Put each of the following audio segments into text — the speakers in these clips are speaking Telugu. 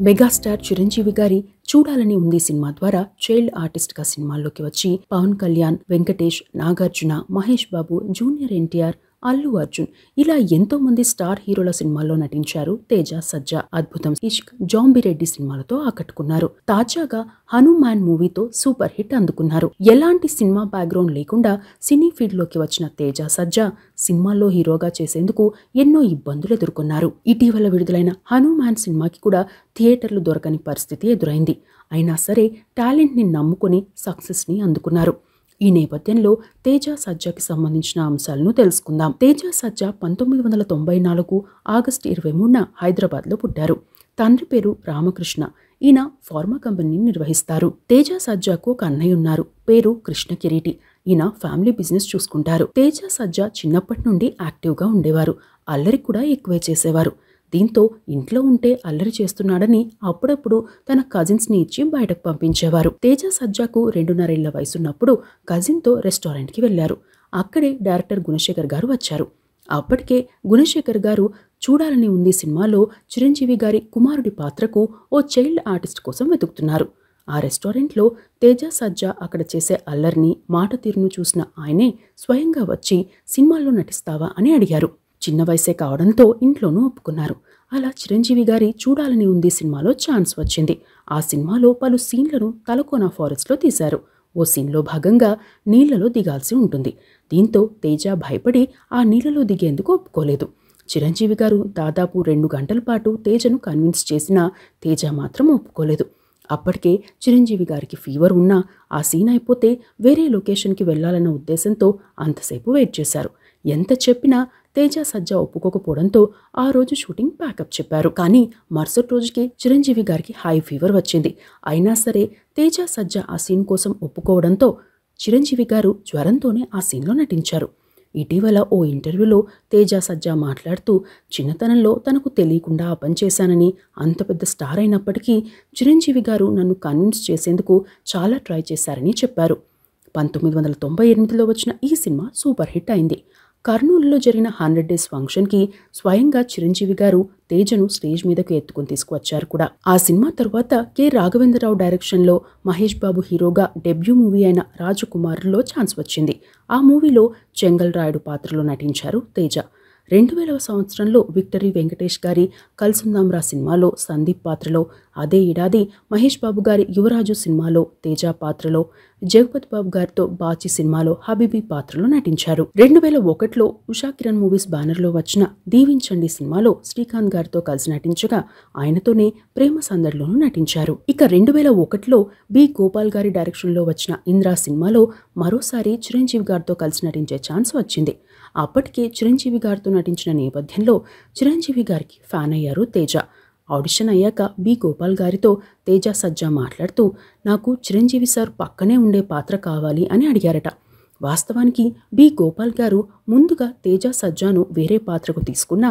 మెగాస్టార్ చిరంజీవి గారి చూడాలని ఉంది సినిమా ద్వారా చైల్డ్ ఆర్టిస్ట్ గా సినిమాల్లోకి వచ్చి పవన్ కళ్యాణ్, వెంకటేష్, నాగార్జున, మహేష్ బాబు, జూనియర్ ఎన్టీఆర్, అల్లు అర్జున్ ఇలా ఎంతో మంది స్టార్ హీరోల సినిమాల్లో నటించారు తేజ సజ్జా. అద్భుతం, ఇష్క్, జాంబిరెడ్డి సినిమాలతో ఆకట్టుకున్నారు. తాజాగా హనుమాన్ మూవీతో సూపర్ హిట్ అందుకున్నారు. ఎలాంటి సినిమా బ్యాక్గ్రౌండ్ లేకుండా సినీ ఫీల్డ్ లోకి వచ్చిన తేజ సజ్జా సినిమాల్లో హీరోగా చేసేందుకు ఎన్నో ఇబ్బందులు ఎదుర్కొన్నారు. ఇటీవల విడుదలైన హనుమాన్ సినిమాకి కూడా థియేటర్లు దొరకని పరిస్థితి ఎదురైంది. అయినా సరే టాలెంట్ ని నమ్ముకుని సక్సెస్ ని అందుకున్నారు. ఈ నేపథ్యంలో తేజ సజ్జాకి సంబంధించిన అంశాలను తెలుసుకుందాం. తేజ సజ్జా 1994 ఆగస్టు 23న హైదరాబాద్లో పుట్టారు. తండ్రి పేరు రామకృష్ణ. ఈయన ఫార్మా కంపెనీని నిర్వహిస్తారు. తేజ సజ్జాకు ఒక అన్నయ్య ఉన్నారు. పేరు కృష్ణ కిరీటి. ఈయన ఫ్యామిలీ బిజినెస్ చూసుకుంటారు. తేజ సజ్జా చిన్నప్పటి నుండి యాక్టివ్గా ఉండేవారు. అల్లరి కూడా ఎక్కువే చేసేవారు. దీంతో ఇంట్లో ఉంటే అల్లరి చేస్తున్నాడని అప్పుడప్పుడు తన కజిన్స్ని ఇచ్చి బయటకు పంపించేవారు. తేజ సజ్జాకు 2.5 ఏళ్ల వయసున్నప్పుడు కజిన్తో రెస్టారెంట్కి వెళ్లారు. అక్కడే డైరెక్టర్ గుణశేఖర్ గారు వచ్చారు. అప్పటికే గుణశేఖర్ గారు చూడాలని ఉంది సినిమాలో చిరంజీవి గారి కుమారుడి పాత్రకు ఓ చైల్డ్ ఆర్టిస్ట్ కోసం వెతుకుతున్నారు. ఆ రెస్టారెంట్లో తేజ సజ్జా అక్కడ చేసే అల్లరిని, మాట తీరును చూసిన ఆయనే స్వయంగా వచ్చి సినిమాల్లో నటిస్తావా అని అడిగారు. చిన్న వయసే కావడంతో ఇంట్లోనూ ఒప్పుకున్నారు. అలా చిరంజీవి గారి చూడాలని ఉంది సినిమాలో ఛాన్స్ వచ్చింది. ఆ సినిమాలో పలు సీన్లను తలకోన ఫారెస్ట్లో తీశారు. ఓ సీన్లో భాగంగా నీళ్లలో దిగాల్సి ఉంటుంది. దీంతో తేజ భయపడి ఆ నీళ్లలో దిగేందుకు ఒప్పుకోలేదు. చిరంజీవి గారు దాదాపు 2 గంటల పాటు తేజను కన్విన్స్ చేసినా తేజ మాత్రం ఒప్పుకోలేదు. అప్పటికే చిరంజీవి గారికి ఫీవర్ ఉన్నా ఆ సీన్ అయిపోతే వేరే లొకేషన్కి వెళ్లాలన్న ఉద్దేశంతో అంతసేపు వెయిట్ చేశారు. ఎంత చెప్పినా తేజ సజ్జా ఒప్పుకోకపోవడంతో ఆ రోజు షూటింగ్ ప్యాకప్ చెప్పారు. కానీ మరుసటి రోజుకి చిరంజీవి గారికి హై ఫీవర్ వచ్చింది. అయినా సరే తేజ సజ్జా ఆ సీన్ కోసం ఒప్పుకోవడంతో చిరంజీవి గారు జ్వరంతోనే ఆ సీన్లో నటించారు. ఇటీవల ఓ ఇంటర్వ్యూలో తేజ సజ్జా మాట్లాడుతూ చిన్నతనంలో తనకు తెలియకుండా ఆ పని చేశానని, అంత పెద్ద స్టార్ అయినప్పటికీ చిరంజీవి గారు నన్ను కన్విన్స్ చేసేందుకు చాలా ట్రై చేశారని చెప్పారు. 1998లో వచ్చిన ఈ సినిమా సూపర్ హిట్ అయింది. కర్నూలులో జరిగిన 100 డేస్ ఫంక్షన్కి స్వయంగా చిరంజీవి గారు తేజను స్టేజ్ మీదకు ఎత్తుకుని తీసుకువచ్చారు కూడా. ఆ సినిమా తర్వాత కె రాఘవేంద్రరావు డైరెక్షన్లో మహేష్ బాబు హీరోగా డెబ్యూ మూవీ అయిన రాజకుమారులో ఛాన్స్ వచ్చింది. ఆ మూవీలో చెంగల్ రాయుడు పాత్రలో నటించారు తేజ. 2000వ సంవత్సరంలో విక్టరీ వెంకటేష్ గారి కల్సుందాంరా సినిమాలో సందీప్ పాత్రలో, అదే ఏడాది మహేష్ బాబు గారి యువరాజు సినిమాలో తేజ పాత్రలో, జగపతి బాబు గారితో బాచి సినిమాలో హబీబీ పాత్రలో నటించారు. 2001లో ఉషా కిరణ్ మూవీస్ బ్యానర్లో వచ్చిన దీవించండి సినిమాలో శ్రీకాంత్ గారితో కలిసి నటించగా ఆయనతోనే ప్రేమ సందడిలోనూ నటించారు. ఇక 2001లో బి గోపాల్ గారి డైరెక్షన్లో వచ్చిన ఇంద్రా సినిమాలో మరోసారి చిరంజీవి గారితో కలిసి నటించే ఛాన్స్ వచ్చింది. అప్పటికే చిరంజీవి గారితో నటించిన నేపథ్యంలో చిరంజీవి గారికి ఫ్యాన్ అయ్యారు తేజ. ఆడిషన్ అయ్యాక బి గోపాల్ గారితో తేజ సజ్జా మాట్లాడుతూ నాకు చిరంజీవి సార్ పక్కనే ఉండే పాత్ర కావాలి అని అడిగారట. వాస్తవానికి బి గోపాల్ గారు ముందుగా తేజ సజ్జాను వేరే పాత్రకు తీసుకున్నా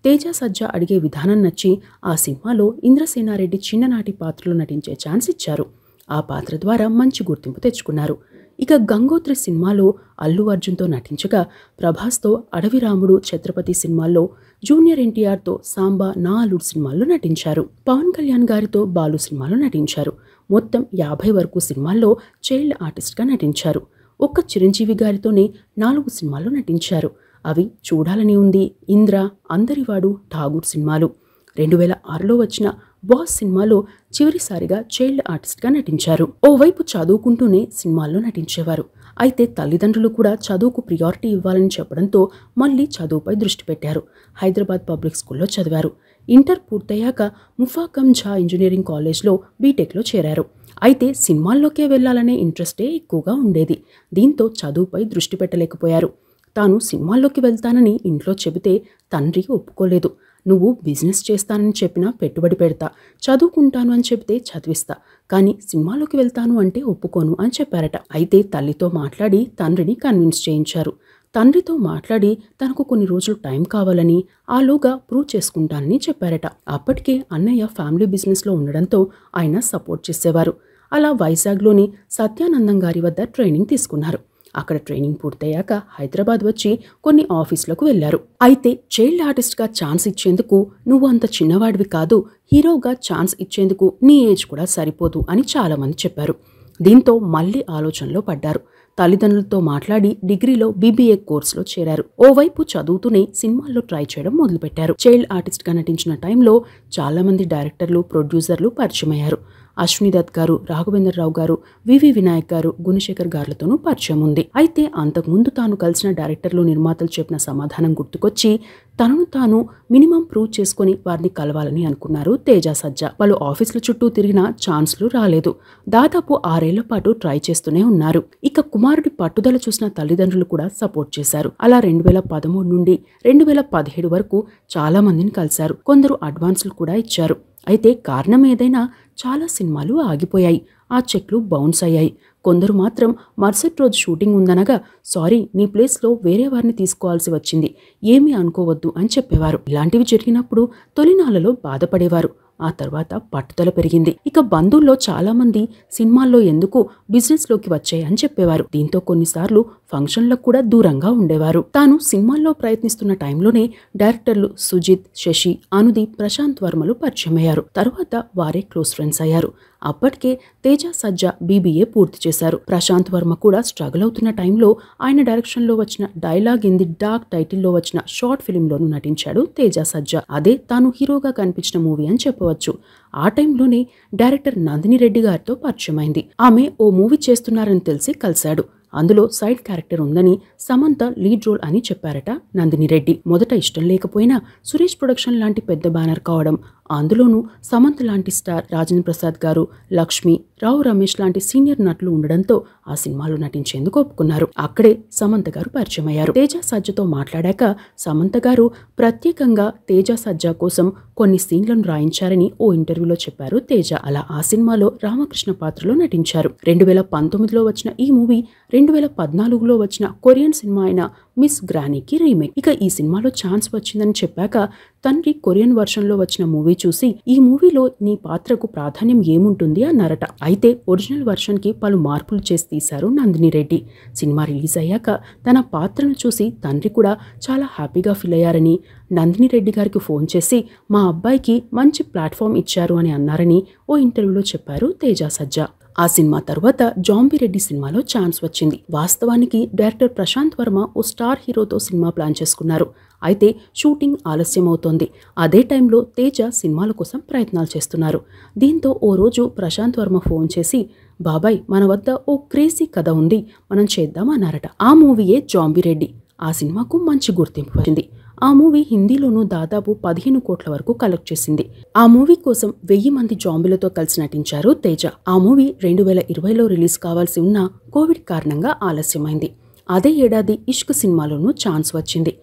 తేజ సజ్జా అడిగే విధానం నచ్చి ఆ సినిమాలో ఇంద్రసేనారెడ్డి చిన్ననాటి పాత్రలో నటించే ఛాన్స్ ఇచ్చారు. ఆ పాత్ర ద్వారా మంచి గుర్తింపు తెచ్చుకున్నారు. ఇక గంగోత్రి సినిమాలో అల్లు అర్జున్తో నటించగా ప్రభాస్తో అడవి రాముడు, ఛత్రపతి సినిమాల్లో, జూనియర్ ఎన్టీఆర్తో సాంబా, నా అల్లుడు సినిమాల్లో నటించారు. పవన్ కళ్యాణ్ గారితో బాలు సినిమాలో నటించారు. మొత్తం 50 వరకు సినిమాల్లో చైల్డ్ ఆర్టిస్ట్గా నటించారు. ఒక్క చిరంజీవి గారితోనే 4 సినిమాల్లో నటించారు. అవి చూడాలని ఉంది, ఇంద్ర, అందరివాడు, ఠాగూర్ సినిమాలు. 2006లో వచ్చిన బాస్ సినిమాలో చివరిసారిగా చైల్డ్ ఆర్టిస్ట్గా నటించారు. ఓవైపు చదువుకుంటూనే సినిమాల్లో నటించేవారు. అయితే తల్లిదండ్రులు కూడా చదువుకు ప్రియారిటీ ఇవ్వాలని చెప్పడంతో మళ్ళీ చదువుపై దృష్టి పెట్టారు. హైదరాబాద్ పబ్లిక్ స్కూల్లో చదివారు. ఇంటర్ పూర్తయ్యాక ముఫాకమ్ ఝా ఇంజనీరింగ్ కాలేజ్లో బీటెక్లో చేరారు. అయితే సినిమాల్లోకే వెళ్లాలనే ఇంట్రెస్టే ఎక్కువగా ఉండేది. దీంతో చదువుపై దృష్టి పెట్టలేకపోయారు. తాను సినిమాల్లోకి వెళ్తానని ఇంట్లో చెబితే తండ్రి ఒప్పుకోలేదు. నువ్వు బిజినెస్ చేస్తానని చెప్పినా పెట్టుబడి పెడతా, చదువుకుంటాను అని చెబితే చదివిస్తా, కానీ సినిమాలోకి వెళ్తాను అంటే ఒప్పుకోను అని చెప్పారట. అయితే తల్లితో మాట్లాడి తండ్రిని కన్విన్స్ చేయించారు. తండ్రితో మాట్లాడి తనకు కొన్ని రోజులు టైం కావాలని, ఆలోగా ప్రూవ్ చేసుకుంటానని చెప్పారట. అప్పటికే అన్నయ్య ఫ్యామిలీ బిజినెస్లో ఉండడంతో ఆయన సపోర్ట్ చేసేవారు. అలా వైజాగ్లోని సత్యానందం గారి వద్ద ట్రైనింగ్ తీసుకున్నారు. అక్కడ ట్రైనింగ్ పూర్తయ్యాక హైదరాబాద్ వచ్చి కొన్ని ఆఫీసులకు వెళ్లారు. అయితే చైల్డ్ ఆర్టిస్ట్ గా ఛాన్స్ ఇచ్చేందుకు నువ్వు అంత చిన్నవాడివి కాదు, హీరోగా ఛాన్స్ ఇచ్చేందుకు నీ ఏజ్ కూడా సరిపోదు అని చాలా మంది చెప్పారు. దీంతో మళ్లీ ఆలోచనలో పడ్డారు. తల్లిదండ్రులతో మాట్లాడి డిగ్రీలో BBA కోర్సులో చేరారు. ఓవైపు చదువుతూనే సినిమాల్లో ట్రై చేయడం మొదలుపెట్టారు. చైల్డ్ ఆర్టిస్ట్ గా నటించిన టైంలో చాలా మంది డైరెక్టర్లు, ప్రొడ్యూసర్లు పరిచయమయ్యారు. అశ్విని దత్ గారు, రాఘవేంద్రరావు గారు, వివి వినాయక్ గారు, గుణశేఖర్ గారులతోనూ పరిచయం ఉంది. అయితే అంతకుముందు తాను కలిసిన డైరెక్టర్లు, నిర్మాతలు చెప్పిన సమాధానం గుర్తుకొచ్చి తనను తాను మినిమం ప్రూవ్ చేసుకుని వారిని కలవాలని అనుకున్నారు తేజ సజ్జా. పలు ఆఫీసుల చుట్టూ తిరిగినా ఛాన్స్లు రాలేదు. దాదాపు 6 ఏళ్ల పాటు ట్రై చేస్తూనే ఉన్నారు. ఇక కుమారుడి పట్టుదల చూసిన తల్లిదండ్రులు కూడా సపోర్ట్ చేశారు. అలా 2013 నుండి 2017 వరకు చాలా మందిని కలిశారు. కొందరు అడ్వాన్సులు కూడా ఇచ్చారు. అయితే కారణం ఏదైనా చాలా సినిమాలు ఆగిపోయాయి. ఆ చెక్లు బౌన్స్ అయ్యాయి. కొందరు మాత్రం మరుసటి రోజు షూటింగ్ ఉందనగా సారీ, నీ ప్లేస్లో వేరే వారిని తీసుకోవాల్సి వచ్చింది, ఏమీ అనుకోవద్దు అని చెప్పేవారు. ఇలాంటివి జరిగినప్పుడు తొలినాళ్లలో బాధపడేవారు. ఆ తర్వాత పట్టుదల పెరిగింది. ఇక బంధువుల్లో చాలా మంది సినిమాల్లో ఎందుకు బిజినెస్లోకి వచ్చాయి అని చెప్పేవారు. దీంతో కొన్నిసార్లు ఫంక్షన్లకు కూడా దూరంగా ఉండేవారు. తాను సినిమాల్లో ప్రయత్నిస్తున్న టైంలోనే డైరెక్టర్లు సుజిత్, శశి, అనుదీప్, ప్రశాంత్ వర్మలు పరిచయమయ్యారు. తర్వాత వారే క్లోజ్ ఫ్రెండ్స్ అయ్యారు. అప్పటికే తేజ సజ్జా BBA పూర్తి చేశారు. ప్రశాంత్ వర్మ కూడా స్ట్రగుల్ అవుతున్న టైంలో ఆయన డైరెక్షన్లో వచ్చిన డైలాగ్ ఇన్ ది డార్క్ టైటిల్లో వచ్చిన షార్ట్ ఫిలింలోనూ నటించాడు తేజ సజ్జా. అదే తాను హీరోగా కనిపించిన మూవీ అని చెప్పవచ్చు. ఆ టైంలోనే డైరెక్టర్ నందిని రెడ్డి గారితో పరిచయమైంది. ఆమె ఓ మూవీ చేస్తున్నారని తెలిసి కలిశాడు. అందులో సైడ్ క్యారెక్టర్ ఉందని, సమంత లీడ్ రోల్ అని చెప్పారట నందిని రెడ్డి. మొదట ఇష్టం లేకపోయినా సురేష్ ప్రొడక్షన్ లాంటి పెద్ద బ్యానర్ కావడం, అందులోనూ సమంత లాంటి స్టార్, రాజేంద్ర ప్రసాద్ గారు, లక్ష్మి, రావు రమేష్ లాంటి సీనియర్ నటులు ఉండడంతో ఆ సినిమాలో నటించేందుకు ఒప్పుకున్నారు. అక్కడే సమంత గారు పరిచయం అయ్యారు. తేజ సజ్జతో మాట్లాడాక సమంత గారు ప్రత్యేకంగా తేజ సజ్జా కోసం కొన్ని సీన్లను రాయించారని ఓ ఇంటర్వ్యూలో చెప్పారు తేజ. అలా ఆ సినిమాలో రామకృష్ణ పాత్రలో నటించారు. 2019లో వచ్చిన ఈ మూవీ 2014లో వచ్చిన కొరియన్ సినిమా అయిన మిస్ గ్రానీకి రీమేక్. ఇక ఈ సినిమాలో ఛాన్స్ వచ్చిందని చెప్పాక తండ్రి కొరియన్ వర్షన్లో వచ్చిన మూవీ చూసి ఈ మూవీలో నీ పాత్రకు ప్రాధాన్యం ఏముంటుంది అన్నారట. అయితే ఒరిజినల్ వర్షన్ కి పలు మార్పులు చేసి తీశారు నందిని రెడ్డి. సినిమా రిలీజ్ అయ్యాక తన పాత్రను చూసి తండ్రి కూడా చాలా హ్యాపీగా ఫీల్ అయ్యారని, నందిని రెడ్డి గారికి ఫోన్ చేసి మా అబ్బాయికి మంచి ప్లాట్ఫామ్ ఇచ్చారు అని అన్నారని ఓ ఇంటర్వ్యూలో చెప్పారు తేజ సజ్జా. ఆ సినిమా తర్వాత జాంబిరెడ్డి సినిమాలో ఛాన్స్ వచ్చింది. వాస్తవానికి డైరెక్టర్ ప్రశాంత్ వర్మ ఓ స్టార్ హీరోతో సినిమా ప్లాన్ చేసుకున్నారు. అయితే షూటింగ్ ఆలస్యం అవుతోంది. అదే టైంలో తేజ సినిమాల కోసం ప్రయత్నాలు చేస్తున్నారు. దీంతో ఓ రోజు ప్రశాంత్ వర్మ ఫోన్ చేసి బాబాయ్, మన వద్ద ఓ క్రేజీ కథ ఉంది, మనం చేద్దాం అన్నారట. ఆ మూవీయే జాంబిరెడ్డి. ఆ సినిమాకు మంచి గుర్తింపు వచ్చింది. ఆ మూవీ హిందీలోనూ దాదాపు 15 కోట్ల వరకు కలెక్ట్ చేసింది. ఆ మూవీ కోసం 1000 మంది జాంబీలతో కలిసి నటించారు తేజ. ఆ మూవీ 2020లో రిలీజ్ కావాల్సి ఉన్న కోవిడ్ కారణంగా ఆలస్యమైంది. అదే ఏడాది ఇష్క్ సినిమాలోనూ ఛాన్స్ వచ్చింది.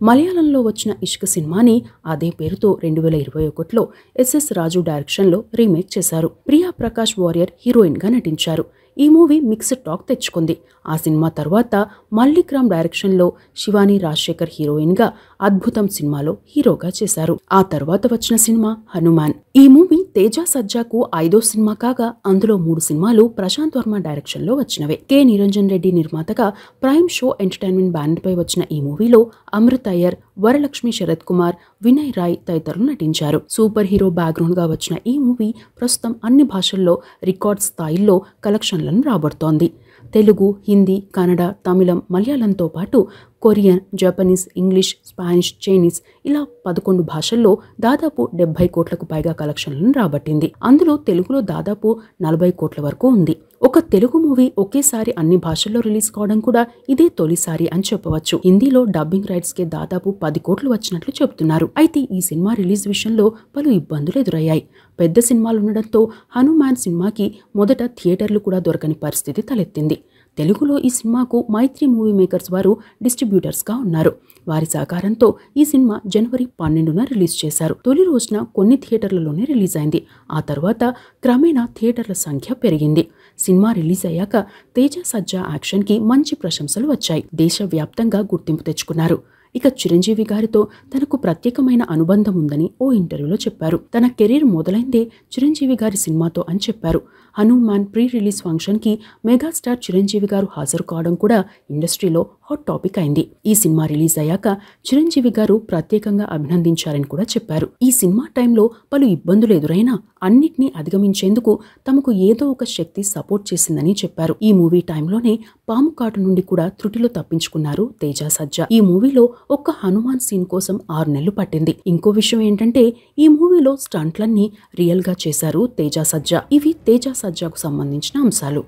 మలయాళంలో వచ్చిన ఇష్క్ సినిమాని అదే పేరుతో 2021లో SS రాజు డైరెక్షన్లో రీమేక్ చేశారు. ప్రియా ప్రకాష్ వారియర్ హీరోయిన్ గా నటించారు. ఈ మూవీ మిక్స్డ్ టాక్ తెచ్చుకుంది. ఆ సినిమా తర్వాత మల్లిక్రామ్ డైరెక్షన్లో శివాని రాజశేఖర్ హీరోయిన్ గా అద్భుతం సినిమాలో హీరోగా చేశారు. ఆ తర్వాత వచ్చిన సినిమా హనుమాన్. ఈ మూవీ తేజ సజ్జాకు 5వ సినిమా కాగా అందులో 3 సినిమాలు ప్రశాంత్ వర్మ డైరెక్షన్లో వచ్చినవే. కె నిరంజన్ రెడ్డి నిర్మాతగా ప్రైమ్ షో ఎంటర్టైన్మెంట్ బ్యానర్ పై వచ్చిన ఈ మూవీలో అమృత్ అయ్యర్, వరలక్ష్మి శరత్ కుమార్, వినయ్ రాయ్ తదితరులు నటించారు. సూపర్ హీరో బ్యాక్గ్రౌండ్ గా వచ్చిన ఈ మూవీ ప్రస్తుతం అన్ని భాషల్లో రికార్డ్ స్థాయిల్లో కలెక్షన్లను రాబడుతోంది. తెలుగు, హిందీ, కన్నడ, తమిళం, మలయాళంతో పాటు Korean, Japanese, English, Spanish, Chinese ఇలా 11 భాషల్లో దాదాపు 70 కోట్లకు పైగా కలెక్షన్లను రాబట్టింది. అందులో తెలుగులో దాదాపు 40 కోట్ల వరకు ఉంది. ఒక తెలుగు మూవీ ఒకేసారి అన్ని భాషల్లో రిలీజ్ కావడం కూడా ఇదే తొలిసారి అని చెప్పవచ్చు. హిందీలో డబ్బింగ్ రైట్స్ కే దాదాపు 10 కోట్లు వచ్చినట్లు చెబుతున్నారు. అయితే ఈ సినిమా రిలీజ్ విషయంలో పలు ఇబ్బందులు ఎదురయ్యాయి. పెద్ద సినిమాలు ఉండడంతో హనుమాన్ సినిమాకి మొదట థియేటర్లు కూడా దొరకని పరిస్థితి తలెత్తింది. తెలుగులో ఈ సినిమాకు మైత్రి మూవీ మేకర్స్ వారు డిస్ట్రిబ్యూటర్స్గా ఉన్నారు. వారి సహకారంతో ఈ సినిమా జనవరి 12న రిలీజ్ చేశారు. తొలి రోజున కొన్ని థియేటర్లలోనే రిలీజ్ అయింది. ఆ తర్వాత క్రమేణా థియేటర్ల సంఖ్య పెరిగింది. సినిమా రిలీజ్ అయ్యాక తేజ సజ్జా యాక్షన్కి మంచి ప్రశంసలు వచ్చాయి. దేశవ్యాప్తంగా గుర్తింపు తెచ్చుకున్నారు. ఇక చిరంజీవి గారితో తనకు ప్రత్యేకమైన అనుబంధం ఉందని ఓ ఇంటర్వ్యూలో చెప్పారు. తన కెరీర్ మొదలైందే చిరంజీవి గారి సినిమాతో అని చెప్పారు. హనుమాన్ ప్రీ రిలీజ్ ఫంక్షన్ కి మెగాస్టార్ చిరంజీవి గారు హాజరు కావడం కూడా ఇండస్ట్రీలో హాట్ టాపిక్ అయింది. ఈ సినిమా రిలీజ్ అయ్యాక చిరంజీవి గారు ప్రత్యేకంగా అభినందించారని కూడా చెప్పారు. ఈ సినిమా టైంలో పలు ఇబ్బందులు ఎదురైనా అన్నిటినీ అధిగమించేందుకు తమకు ఏదో ఒక శక్తి సపోర్ట్ చేసిందని చెప్పారు. ఈ మూవీ టైంలోనే పాము కాటు నుండి కూడా త్రుటిలో తప్పించుకున్నారు తేజ సజ్జా. ఈ మూవీలో ఒక్క హనుమాన్ సీన్ కోసం 6 నెలలు పట్టింది. ఇంకో విషయం ఏంటంటే ఈ మూవీలో స్టంట్లన్నీ రియల్ గా చేశారు తేజ సజ్జా. ఇవి తేజ సజ్జాకు సంబంధించిన అంశాలు.